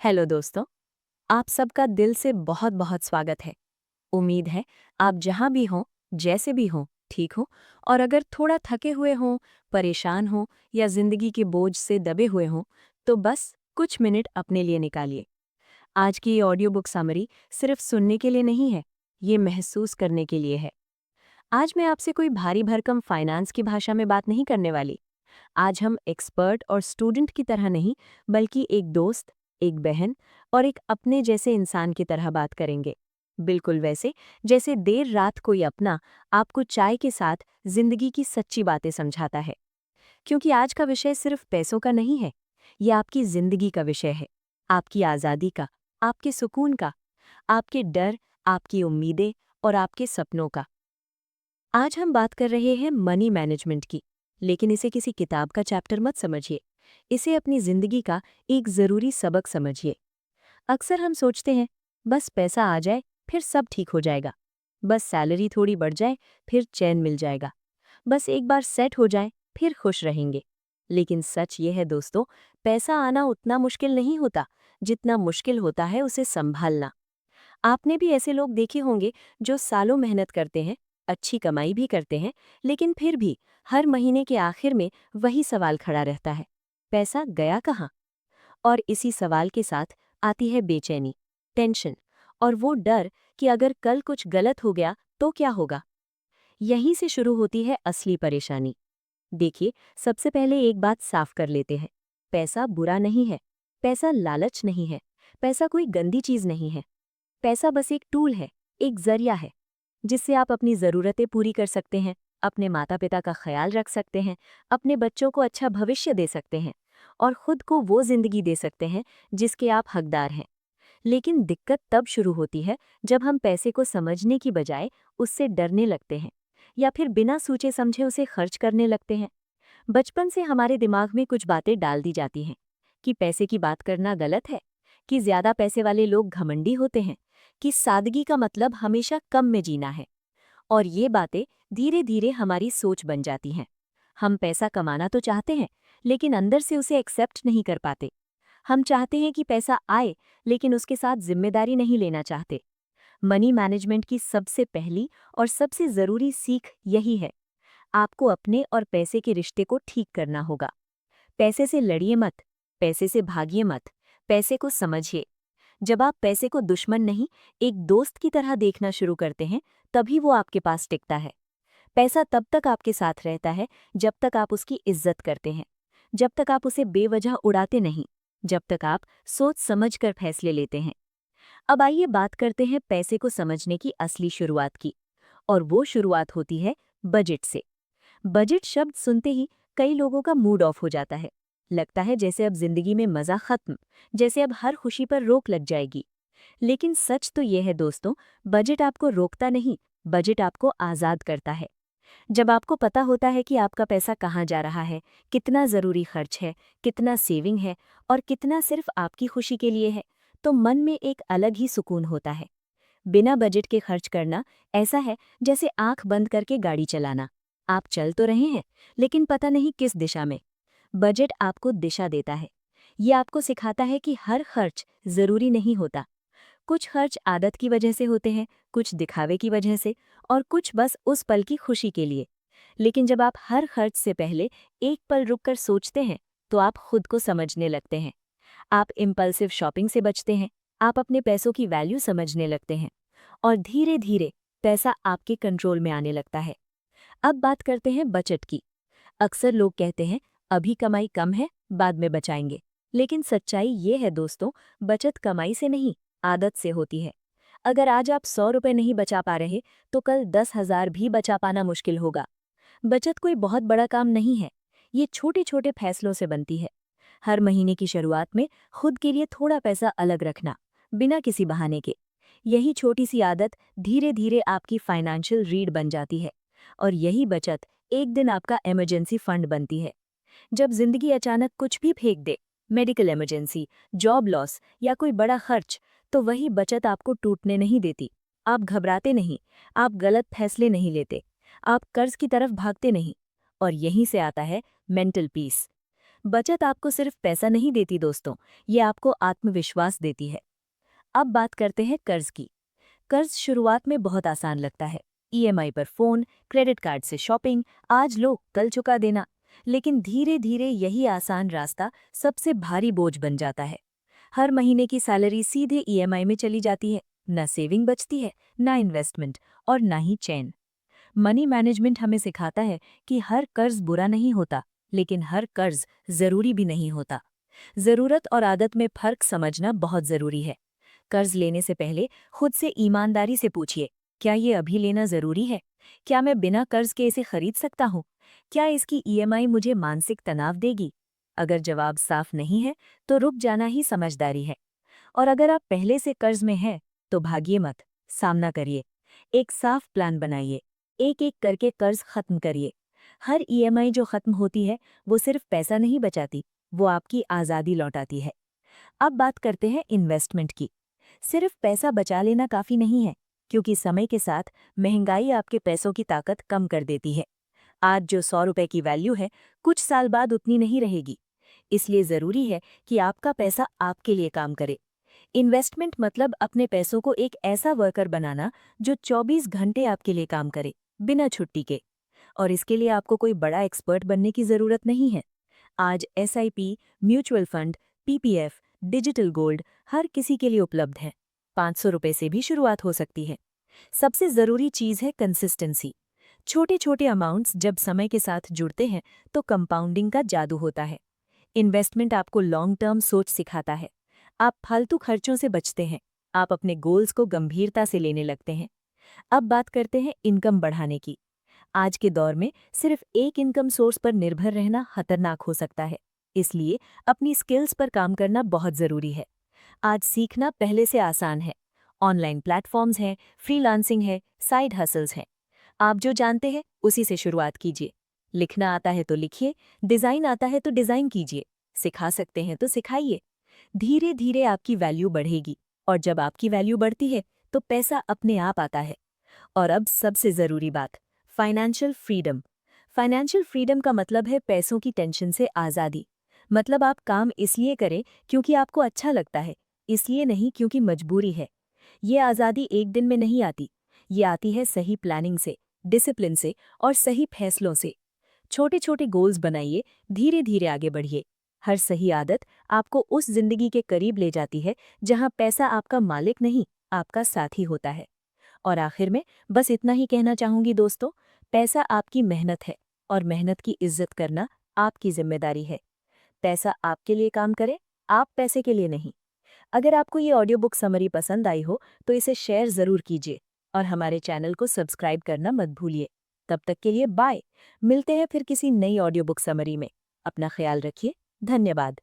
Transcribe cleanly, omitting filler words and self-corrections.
Hello दोस्तों, आप सबका दिल से बहुत बहुत स्वागत है। उम्मीद है आप जहां भी हों, जैसे भी हों, ठीक हो। और अगर थोड़ा थके हुए हों, परेशान हों या जिंदगी के बोझ से दबे हुए हों, तो बस कुछ मिनट अपने लिए निकालिए। आज की ये ऑडियो बुक समरी सिर्फ सुनने के लिए नहीं है, ये महसूस करने के लिए है। आज मैं आपसे कोई भारी भरकम फाइनेंस की भाषा में बात नहीं करने वाली। आज हम एक्सपर्ट और स्टूडेंट की तरह नहीं, बल्कि एक दोस्त, एक बहन और एक अपने जैसे इंसान की तरह बात करेंगे। बिल्कुल वैसे जैसे देर रात कोई अपना आपको चाय के साथ जिंदगी की सच्ची बातें समझाता है। क्योंकि आज का विषय सिर्फ पैसों का नहीं है, यह आपकी जिंदगी का विषय है। आपकी आज़ादी का, आपके सुकून का, आपके डर, आपकी उम्मीदें और आपके सपनों का। आज हम बात कर रहे हैं मनी मैनेजमेंट की, लेकिन इसे किसी किताब का चैप्टर मत समझिए। इसे अपनी जिंदगी का एक जरूरी सबक समझिए। अक्सर हम सोचते हैं, बस पैसा आ जाए फिर सब ठीक हो जाएगा। बस सैलरी थोड़ी बढ़ जाए फिर चैन मिल जाएगा। बस एक बार सेट हो जाए फिर खुश रहेंगे। लेकिन सच ये है दोस्तों, पैसा आना उतना मुश्किल नहीं होता जितना मुश्किल होता है उसे संभालना। आपने भी ऐसे लोग देखे होंगे जो सालों मेहनत करते हैं, अच्छी कमाई भी करते हैं, लेकिन फिर भी हर महीने के आखिर में वही सवाल खड़ा रहता है, पैसा गया कहाँ। और इसी सवाल के साथ आती है बेचैनी, टेंशन और वो डर कि अगर कल कुछ गलत हो गया तो क्या होगा। यहीं से शुरू होती है असली परेशानी। देखिए, सबसे पहले एक बात साफ कर लेते हैं। पैसा बुरा नहीं है, पैसा लालच नहीं है, पैसा कोई गंदी चीज नहीं है। पैसा बस एक टूल है, एक जरिया है, जिससे आप अपनी ज़रूरतें पूरी कर सकते हैं, अपने माता पिता का ख्याल रख सकते हैं, अपने बच्चों को अच्छा भविष्य दे सकते हैं और खुद को वो जिंदगी दे सकते हैं जिसके आप हकदार हैं। लेकिन दिक्कत तब शुरू होती है जब हम पैसे को समझने की बजाय उससे डरने लगते हैं या फिर बिना सोचे समझे उसे खर्च करने लगते हैं। बचपन से हमारे दिमाग में कुछ बातें डाल दी जाती हैं कि पैसे की बात करना गलत है, कि ज्यादा पैसे वाले लोग घमंडी होते हैं, कि सादगी का मतलब हमेशा कम में जीना है। और ये बातें धीरे धीरे हमारी सोच बन जाती हैं। हम पैसा कमाना तो चाहते हैं, लेकिन अंदर से उसे एक्सेप्ट नहीं कर पाते। हम चाहते हैं कि पैसा आए, लेकिन उसके साथ जिम्मेदारी नहीं लेना चाहते। मनी मैनेजमेंट की सबसे पहली और सबसे ज़रूरी सीख यही है। आपको अपने और पैसे के रिश्ते को ठीक करना होगा। पैसे से लड़िए मत, पैसे से भागिए मत, पैसे को समझिए। जब आप पैसे को दुश्मन नहीं, एक दोस्त की तरह देखना शुरू करते हैं, तभी वो आपके पास टिकता है। पैसा तब तक आपके साथ रहता है जब तक आप उसकी इज्जत करते हैं, जब तक आप उसे बेवजह उड़ाते नहीं, जब तक आप सोच समझ कर फैसले लेते हैं। अब आइए बात करते हैं पैसे को समझने की असली शुरुआत की। और वो शुरुआत होती है बजट से। बजट शब्द सुनते ही कई लोगों का मूड ऑफ हो जाता है। लगता है जैसे अब जिंदगी में मजा खत्म, जैसे अब हर खुशी पर रोक लग जाएगी। लेकिन सच तो यह है दोस्तों, बजट आपको रोकता नहीं, बजट आपको आज़ाद करता है। जब आपको पता होता है कि आपका पैसा कहाँ जा रहा है, कितना ज़रूरी खर्च है, कितना सेविंग है और कितना सिर्फ आपकी खुशी के लिए है, तो मन में एक अलग ही सुकून होता है। बिना बजट के खर्च करना ऐसा है जैसे आंख बंद करके गाड़ी चलाना। आप चल तो रहे हैं, लेकिन पता नहीं किस दिशा में। बजट आपको दिशा देता है। ये आपको सिखाता है कि हर खर्च ज़रूरी नहीं होता। कुछ खर्च आदत की वजह से होते हैं, कुछ दिखावे की वजह से और कुछ बस उस पल की खुशी के लिए। लेकिन जब आप हर खर्च से पहले एक पल रुककर सोचते हैं, तो आप खुद को समझने लगते हैं। आप इम्पल्सिव शॉपिंग से बचते हैं, आप अपने पैसों की वैल्यू समझने लगते हैं और धीरे धीरे पैसा आपके कंट्रोल में आने लगता है। अब बात करते हैं बचत की। अक्सर लोग कहते हैं अभी कमाई कम है, बाद में बचाएंगे। लेकिन सच्चाई ये है दोस्तों, बचत कमाई से नहीं, आदत से होती है। अगर आज आप 100 रुपये नहीं बचा पा रहे, तो कल 10,000 भी बचा पाना मुश्किल होगा। बचत कोई बहुत बड़ा काम नहीं है, ये छोटे छोटे फैसलों से बनती है। हर महीने की शुरुआत में खुद के लिए थोड़ा पैसा अलग रखना, बिना किसी बहाने के। यही छोटी सी आदत धीरे धीरे आपकी फाइनेंशियल रीड बन जाती है और यही बचत एक दिन आपका इमरजेंसी फंड बनती है। जब जिंदगी अचानक कुछ भी फेंक दे, मेडिकल इमरजेंसी, जॉब लॉस या कोई बड़ा खर्च, तो वही बचत आपको टूटने नहीं देती। आप घबराते नहीं, आप गलत फैसले नहीं लेते, आप कर्ज की तरफ भागते नहीं। और यहीं से आता है मेंटल पीस। बचत आपको सिर्फ पैसा नहीं देती दोस्तों, ये आपको आत्मविश्वास देती है। अब बात करते हैं कर्ज की। कर्ज शुरुआत में बहुत आसान लगता है। ईएमआई पर फोन, क्रेडिट कार्ड से शॉपिंग, आज लो कल चुका देना। लेकिन धीरे धीरे यही आसान रास्ता सबसे भारी बोझ बन जाता है। हर महीने की सैलरी सीधे ईएमआई में चली जाती है। न सेविंग बचती है, न इन्वेस्टमेंट, और न ही चैन। मनी मैनेजमेंट हमें सिखाता है कि हर कर्ज बुरा नहीं होता, लेकिन हर कर्ज जरूरी भी नहीं होता। जरूरत और आदत में फर्क समझना बहुत जरूरी है। कर्ज लेने से पहले खुद से ईमानदारी से पूछिए, क्या ये अभी लेना जरूरी है? क्या मैं बिना कर्ज के इसे खरीद सकता हूँ? क्या इसकी ईएमआई मुझे मानसिक तनाव देगी? अगर जवाब साफ नहीं है, तो रुक जाना ही समझदारी है। और अगर आप पहले से कर्ज में हैं, तो भागिए मत, सामना करिए। एक साफ प्लान बनाइए, एक एक करके कर्ज खत्म करिए। हर ईएमआई जो खत्म होती है, वो सिर्फ पैसा नहीं बचाती, वो आपकी आज़ादी लौटाती है। अब बात करते हैं इन्वेस्टमेंट की। सिर्फ पैसा बचा लेना काफ़ी नहीं है, क्योंकि समय के साथ महंगाई आपके पैसों की ताकत कम कर देती है। आज जो 100 रुपए की वैल्यू है, कुछ साल बाद उतनी नहीं रहेगी। इसलिए ज़रूरी है कि आपका पैसा आपके लिए काम करे। इन्वेस्टमेंट मतलब अपने पैसों को एक ऐसा वर्कर बनाना जो 24 घंटे आपके लिए काम करे, बिना छुट्टी के। और इसके लिए आपको कोई बड़ा एक्सपर्ट बनने की ज़रूरत नहीं है। आज SIP, mutual fund, PPF, digital gold हर किसी के लिए उपलब्ध है। 500 रुपए से भी शुरुआत हो सकती है। सबसे ज़रूरी चीज़ है कंसिस्टेंसी। छोटे छोटे अमाउंट्स जब समय के साथ जुड़ते हैं, तो कंपाउंडिंग का जादू होता है। इन्वेस्टमेंट आपको लॉन्ग टर्म सोच सिखाता है। आप फालतू खर्चों से बचते हैं। आप अपने गोल्स को गंभीरता से लेने लगते हैं। अब बात करते हैं इनकम बढ़ाने की। आज के दौर में सिर्फ एक इनकम सोर्स पर निर्भर रहना खतरनाक हो सकता है। इसलिए अपनी स्किल्स पर काम करना बहुत ज़रूरी है। आज सीखना पहले से आसान है। ऑनलाइन प्लेटफॉर्म्स हैं, फ्रीलांसिंग है, साइड हसल्स हैं। आप जो जानते हैं उसी से शुरुआत कीजिए। लिखना आता है तो लिखिए, डिज़ाइन आता है तो डिज़ाइन कीजिए, सिखा सकते हैं तो सिखाइए। धीरे धीरे आपकी वैल्यू बढ़ेगी, और जब आपकी वैल्यू बढ़ती है, तो पैसा अपने आप आता है। और अब सबसे ज़रूरी बात, फाइनेंशियल फ्रीडम। फाइनेंशियल फ्रीडम का मतलब है पैसों की टेंशन से आज़ादी। मतलब आप काम इसलिए करें क्योंकि आपको अच्छा लगता है, इसलिए नहीं क्योंकि मजबूरी है। ये आज़ादी एक दिन में नहीं आती। ये आती है सही प्लानिंग से, डिसिप्लिन से और सही फैसलों से। छोटे छोटे गोल्स बनाइए, धीरे धीरे आगे बढ़िए। हर सही आदत आपको उस जिंदगी के करीब ले जाती है जहां पैसा आपका मालिक नहीं, आपका साथी होता है। और आखिर में बस इतना ही कहना चाहूंगी दोस्तों, पैसा आपकी मेहनत है, और मेहनत की इज्जत करना आपकी जिम्मेदारी है। पैसा आपके लिए काम करे, आप पैसे के लिए नहीं। अगर आपको ये ऑडियो बुक समरी पसंद आई हो, तो इसे शेयर ज़रूर कीजिए, और हमारे चैनल को सब्सक्राइब करना मत भूलिए। तब तक के लिए बाय। मिलते हैं फिर किसी नई ऑडियो बुक समरी में। अपना ख्याल रखिए। धन्यवाद।